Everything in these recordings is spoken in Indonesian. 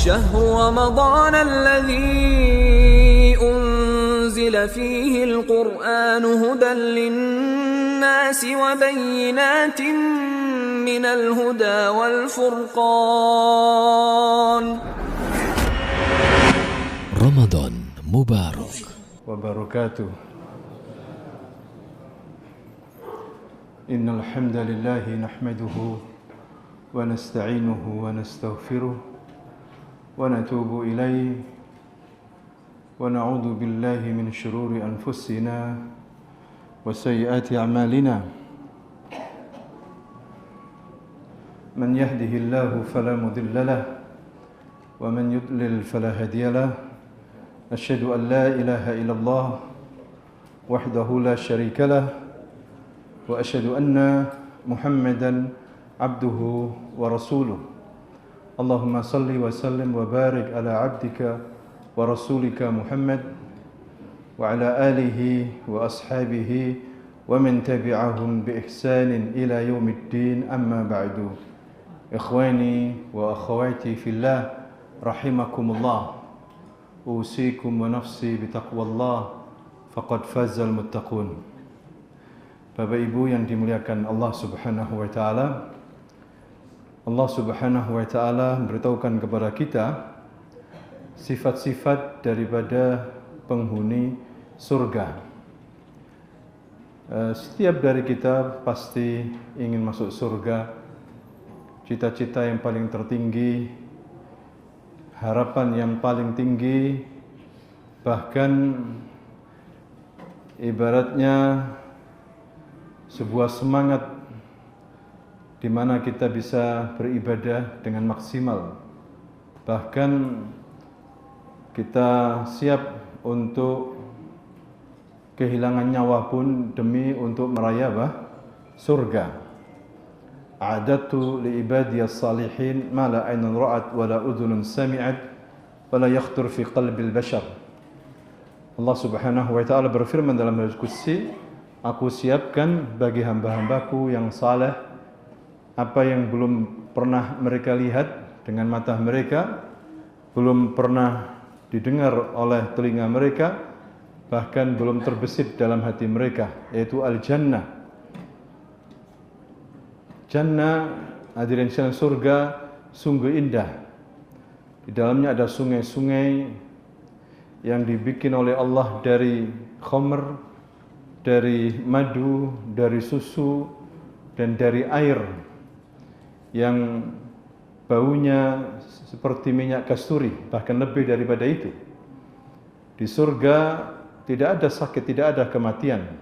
شهر رمضان الذي أنزل فيه القرآن هدى للناس وبينات من الهدى والفرقان. رمضان مبارك وبركاته. إن الحمد لله نحمده ونستعينه ونستغفره ونتوب إليه ونعوذ بالله من شرور أنفسنا وسيئات أعمالنا. من يهده الله فلا مضل له ومن يضلل فلا هادي له. أشهد أن لا إله إلا الله وحده لا شريك له وأشهد أن محمدا عبده ورسوله. اللهم صل وسلم وبارك على عبدك ورسولك محمد وعلى آله وأصحابه ومن تبعهم بإحسان إلى يوم الدين. أما بعد. إخواني وأخواتي في الله رحمكم الله. أوصيكم ونفسي بتقوى الله فقد فاز المتقون. Bapak Ibu yang dimuliakan Allah Subhanahu wa taala, Allah Subhanahu wa taala memberitahukan kepada kita sifat-sifat daripada penghuni surga. Setiap dari kita pasti ingin masuk surga. Cita-cita yang paling tertinggi, harapan yang paling tinggi, bahkan ibaratnya sebuah semangat di mana kita bisa beribadah dengan maksimal. Bahkan kita siap untuk kehilangan nyawa pun demi untuk merayap surga. A'adatu li ibadiyas salihin ma la aynun ra'at wa la udhunun sami'at wa la yakhtur fi qalbil bashar. Allah Subhanahu wa taala berfirman dalam hadis qudsi, aku siapkan bagi hamba-hambaku yang saleh apa yang belum pernah mereka lihat dengan mata mereka, belum pernah didengar oleh telinga mereka, bahkan belum terbesit dalam hati mereka, yaitu al-jannah. Jannah, hadirin sekalian, surga sungguh indah. Di dalamnya ada sungai-sungai yang dibikin oleh Allah dari khamr, dari madu, dari susu, dan dari air yang baunya seperti minyak kasturi, bahkan lebih daripada itu. Di surga tidak ada sakit, tidak ada kematian.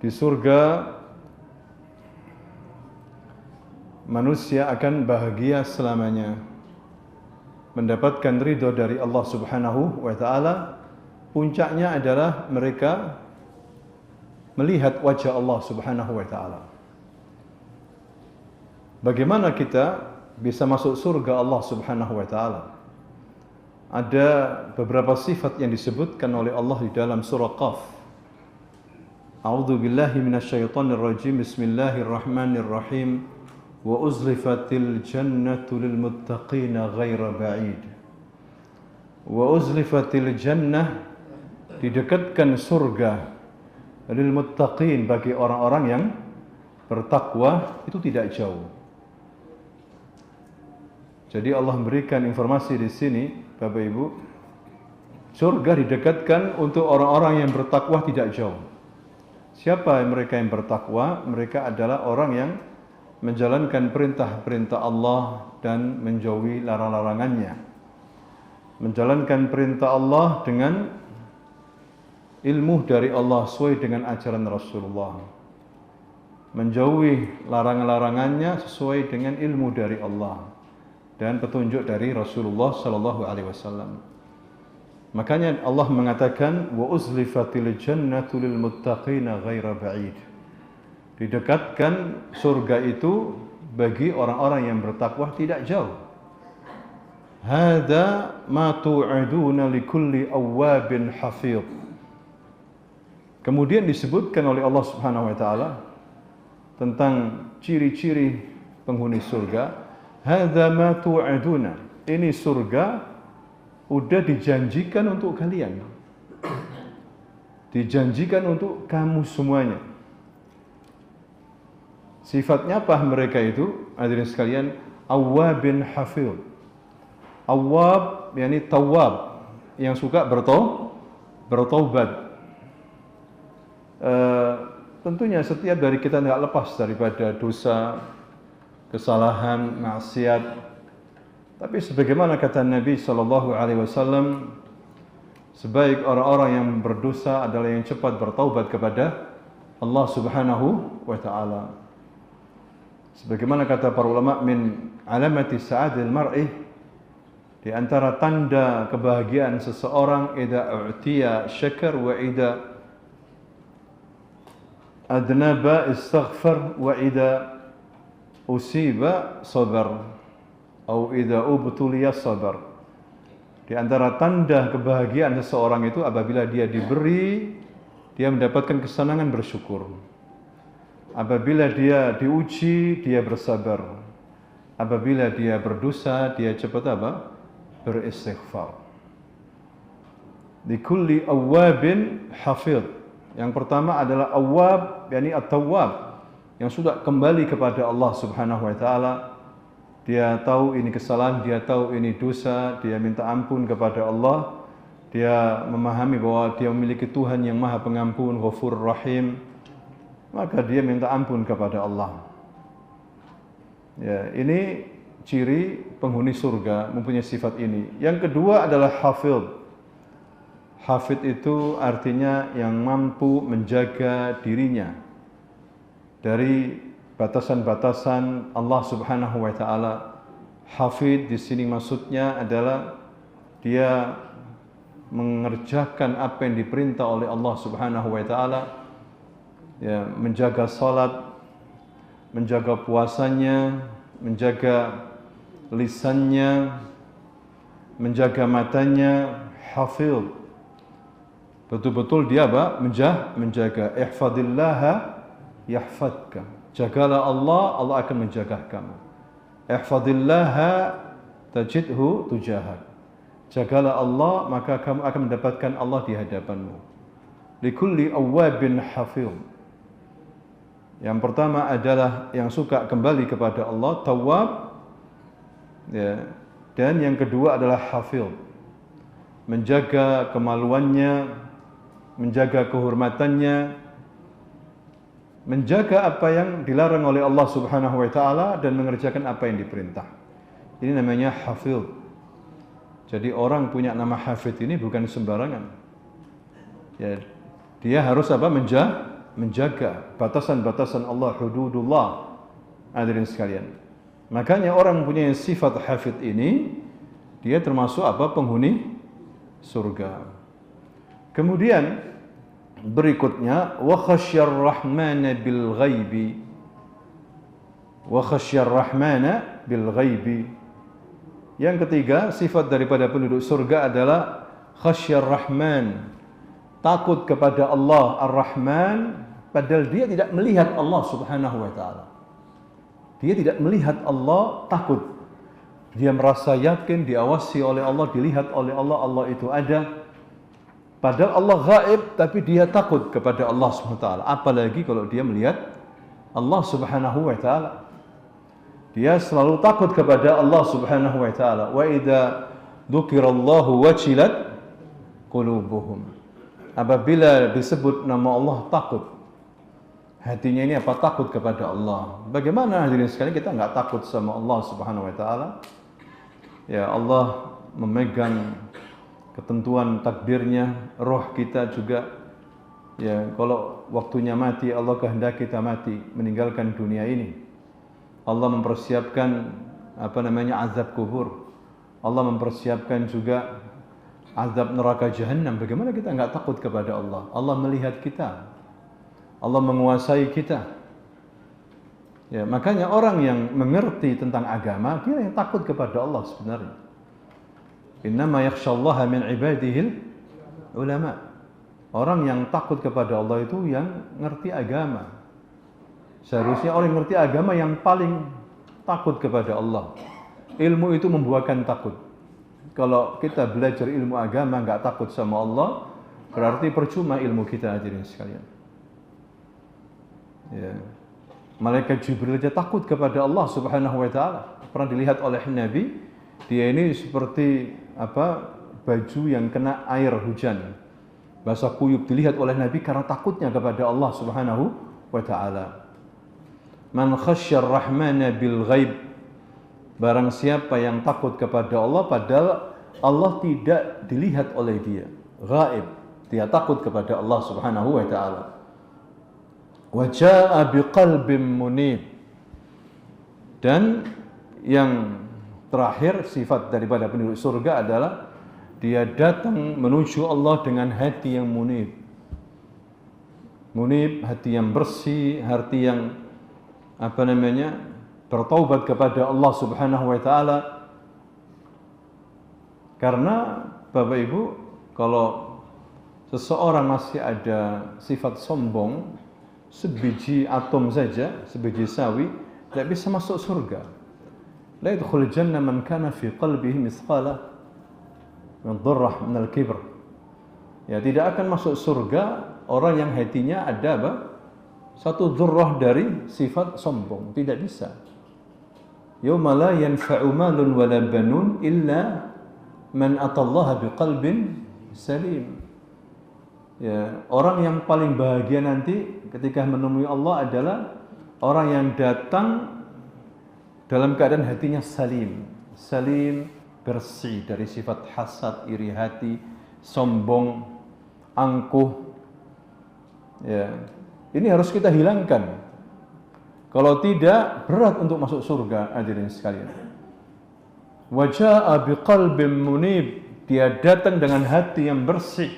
Di surga manusia akan bahagia selamanya, mendapatkan ridho dari Allah Subhanahu wa taala. Puncaknya adalah mereka melihat wajah Allah Subhanahu wa taala. Bagaimana kita bisa masuk surga Allah Subhanahu wa taala? Ada beberapa sifat yang disebutkan oleh Allah di dalam surah Qaf. A'udzu billahi minasyaitonir rajim. Bismillahirrahmanirrahim. Wa uzlifatil jannatu lil muttaqina ghaira ba'id. Wa uzlifatil jannah, didekatkan surga, lil muttaqin, bagi orang-orang yang bertakwa, itu tidak jauh. Jadi Allah memberikan informasi di sini, Bapak Ibu, surga didekatkan untuk orang-orang yang bertakwa tidak jauh. Siapa mereka yang bertakwa? Mereka adalah orang yang menjalankan perintah-perintah Allah dan menjauhi larang-larangannya. Menjalankan perintah Allah dengan ilmu dari Allah sesuai dengan ajaran Rasulullah. Menjauhi larangan-larangannya sesuai dengan ilmu dari Allah dan petunjuk dari Rasulullah sallallahu alaihi wasallam. Makanya Allah mengatakan wa uzlifatil jannatu lil muttaqina ghaira ba'id. Didekatkan surga itu bagi orang-orang yang bertakwa tidak jauh. Hadza ma tu'aduna likulli awwabin hafidh. Kemudian disebutkan oleh Allah Subhanahu wa taala tentang ciri-ciri penghuni surga. hadza ma tu'aduna. Ini surga udah dijanjikan untuk kalian. Dijanjikan untuk kamu semuanya. Sifatnya apa mereka itu? Hadirin sekalian, awwabin hafidh. Awwab yakni tawwab, yang suka bertaubat. Tentunya setiap dari kita tidak lepas daripada dosa, kesalahan, maksiat. Tapi sebagaimana kata Nabi SAW, sebaik orang-orang yang berdosa adalah yang cepat bertaubat kepada Allah Subhanahu wa Ta'ala. Sebagaimana kata para ulama, min alamati sa'adil mar'i, di antara tanda kebahagiaan seseorang, idza u'tiya syakar wa idza adnaba istaghfar wa idza usiba sabar atau idza ubtuliya sabar. Di antara tanda kebahagiaan seseorang itu apabila dia diberi, dia mendapatkan kesenangan bersyukur. Apabila dia diuji, dia bersabar. Apabila dia berdosa, dia cepat apa? Beristighfar. Likulli awwabin hafidh. Yang pertama adalah awwab, yakni at-tawwab, yang sudah kembali kepada Allah Subhanahu wa Ta'ala. Dia tahu ini kesalahan, dia tahu ini dosa, dia minta ampun kepada Allah. Dia memahami bahwa dia memiliki Tuhan yang Maha Pengampun, Ghafurur Rahim. Maka dia minta ampun kepada Allah. Ya, ini ciri penghuni surga, mempunyai sifat ini. Yang kedua adalah hafidh. Hafidh itu artinya yang mampu menjaga dirinya dari batasan-batasan Allah Subhanahu wa Ta'ala. Hafidh di sini maksudnya adalah dia mengerjakan apa yang diperintah oleh Allah Subhanahu wa Ta'ala. Ya, menjaga salat, menjaga puasanya, menjaga lisannya, menjaga matanya. Hafidh, betul-betul dia apa? Menjaga. Ihfadillaha yahfadka. Jagalah Allah, Allah akan menjaga kamu. Ihfadillaha tajidhu tujahak. Jagalah Allah, maka kamu akan mendapatkan Allah di hadapanmu. Likulli awwabin hafidh. Yang pertama adalah yang suka kembali kepada Allah, tawwab. Ya. Dan yang kedua adalah hafidh. Menjaga kemaluannya, menjaga kehormatannya, menjaga apa yang dilarang oleh Allah Subhanahu wa Ta'ala dan mengerjakan apa yang diperintah. Ini namanya hafidh. Jadi orang punya nama hafidh ini bukan sembarangan. Ya, dia harus apa? Menjaga batasan-batasan Allah, hududullah. Hadirin sekalian. Makanya orang mempunyai sifat hafidh ini, dia termasuk apa? Penghuni surga. Kemudian berikutnya, wa khasyar rahmana bil ghaibi. Wa khasyar rahmana bil ghaibi. Yang ketiga, sifat daripada penduduk surga adalah khasyar rahman, takut kepada Allah Ar-Rahman, padahal dia tidak melihat Allah Subhanahu wa Ta'ala. Dia tidak melihat Allah, takut. Dia merasa yakin diawasi oleh Allah, dilihat oleh Allah, Allah itu ada. Padahal Allah gaib, tapi dia takut kepada Allah Subhanahu wa Ta'ala. Apalagi kalau dia melihat Allah Subhanahu wa Ta'ala. Dia selalu takut kepada Allah Subhanahu wa Ta'ala. Wa idza dzukirallahu wajilat qulubuhum. Apabila disebut nama Allah, takut. Hatinya ini apa? Takut kepada Allah. Bagaimana hadirin sekalian kita enggak takut sama Allah Subhanahu wa Ta'ala? Ya, Allah memegang ketentuan takdirnya, roh kita juga. Ya, kalau waktunya mati, Allah kehendaki kita mati, meninggalkan dunia ini. Allah mempersiapkan azab kubur. Allah mempersiapkan juga azab neraka jahanam. Bagaimana kita enggak takut kepada Allah? Allah melihat kita. Allah menguasai kita. Ya, makanya orang yang mengerti tentang agama, dia yang takut kepada Allah sebenarnya. Innama yakhshallaha min ibadihil ulama. Orang yang takut kepada Allah itu yang ngerti agama. Seharusnya orang yang ngerti agama yang paling takut kepada Allah. ilmu itu membuahkan takut. Kalau kita belajar ilmu agama nggak takut sama Allah, berarti percuma ilmu kita, hadirin sekalian. Ya. Malaikat Jibril aja takut kepada Allah Subhanahu wa taala. Pernah dilihat oleh Nabi, dia ini seperti baju yang kena air hujan. Basah kuyup, dilihat oleh Nabi karena takutnya kepada Allah Subhanahu wa taala. Man khasyar rahmana bil ghaib. Barang siapa yang takut kepada Allah padahal Allah tidak dilihat oleh dia, ghaib. Dia takut kepada Allah Subhanahu wa taala. Wa jaa'a biqalbin munib. Dan yang terakhir sifat daripada penduduk surga adalah dia datang menuju Allah dengan hati yang munib. Munib, hati yang bersih, hati yang bertaubat kepada Allah Subhanahu wa taala. Karena Bapak Ibu, kalau seseorang masih ada sifat sombong, sebiji atom saja, sebiji sawi, tidak bisa masuk surga. La yadkhulul jannah man kana fi qalbihi mithqala min dzarrah min al-kibr. Ya, tidak akan masuk surga orang yang hatinya ada satu dzurrah dari sifat sombong, tidak bisa. Yauma la yanfa'u malun wala banun illa man atallaha biqalbin salim. Ya, orang yang paling bahagia nanti ketika menemui Allah adalah orang yang datang dalam keadaan hatinya salim. Salim, bersih dari sifat hasad, iri hati, sombong, angkuh. Ya, ini harus kita hilangkan. Kalau tidak, berat untuk masuk surga, hadirin sekalian. Wa jaa'a biqalbin munib. Dia datang dengan hati yang bersih.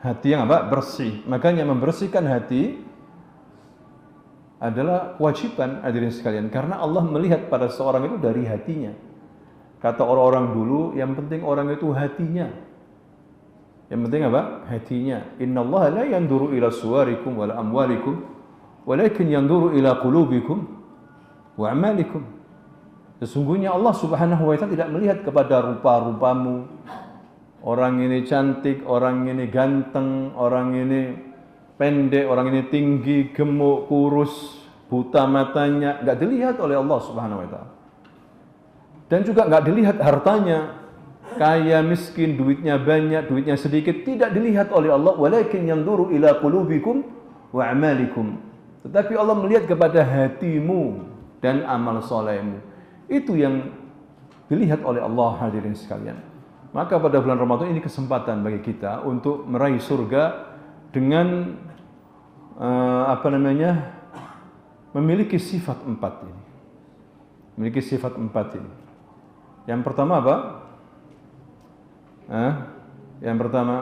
Hati yang bersih. Makanya membersihkan hati adalah kewajiban, hadirin sekalian, karena Allah melihat pada seorang itu dari hatinya. Kata orang-orang dulu, yang penting orang itu hatinya. Yang penting hatinya. Innallaha la yanzuru ila suwarikum wala amwalikum, walakin yanzuru ila qulubikum wa a'malikum. Sesungguhnya Allah Subhanahu wa taala tidak melihat kepada rupa-rupamu. Orang ini cantik, orang ini ganteng, orang ini pendek, orang ini tinggi, gemuk, kurus, buta matanya, enggak dilihat oleh Allah Subhanahu wa taala. Dan juga enggak dilihat hartanya, kaya, miskin, duitnya banyak, duitnya sedikit, tidak dilihat oleh Allah. Walakin yanzuru ila qulubikum wa a'malikum. Tetapi Allah melihat kepada hatimu dan amal solehmu. Itu yang dilihat oleh Allah, hadirin sekalian. Maka pada bulan Ramadan ini kesempatan bagi kita untuk meraih surga dengan memiliki sifat 4 ini. Memiliki sifat 4 ini. Yang pertama apa? Yang pertama,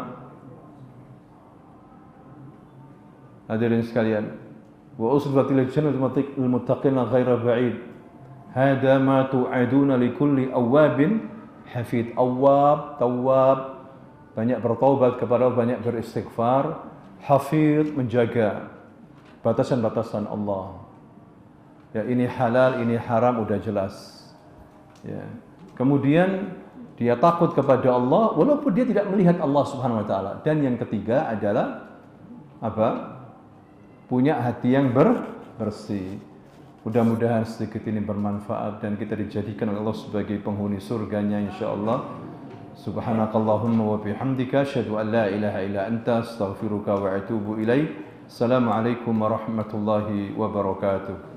hadirin sekalian, wa usbatil jannati lil muttaqina ghaira ba'id. Hada ma tu'aduna likulli awwabin hafid. Awwab, tawwab, banyak bertaubat kepada Allah, banyak beristighfar. Hafid, menjaga batasan-batasan Allah. Ya, ini halal, ini haram, udah jelas. Ya. Kemudian dia takut kepada Allah walaupun dia tidak melihat Allah Subhanahu wa taala. Dan yang ketiga adalah punya hati yang bersih. Mudah-mudahan sedikit ini bermanfaat dan kita dijadikan oleh Allah sebagai penghuni surganya insyaallah. Subhanakallahumma wa bihamdika asyhadu an la ilaha illa anta astaghfiruka wa atubu ilaik. Assalamualaikum warahmatullahi wabarakatuh.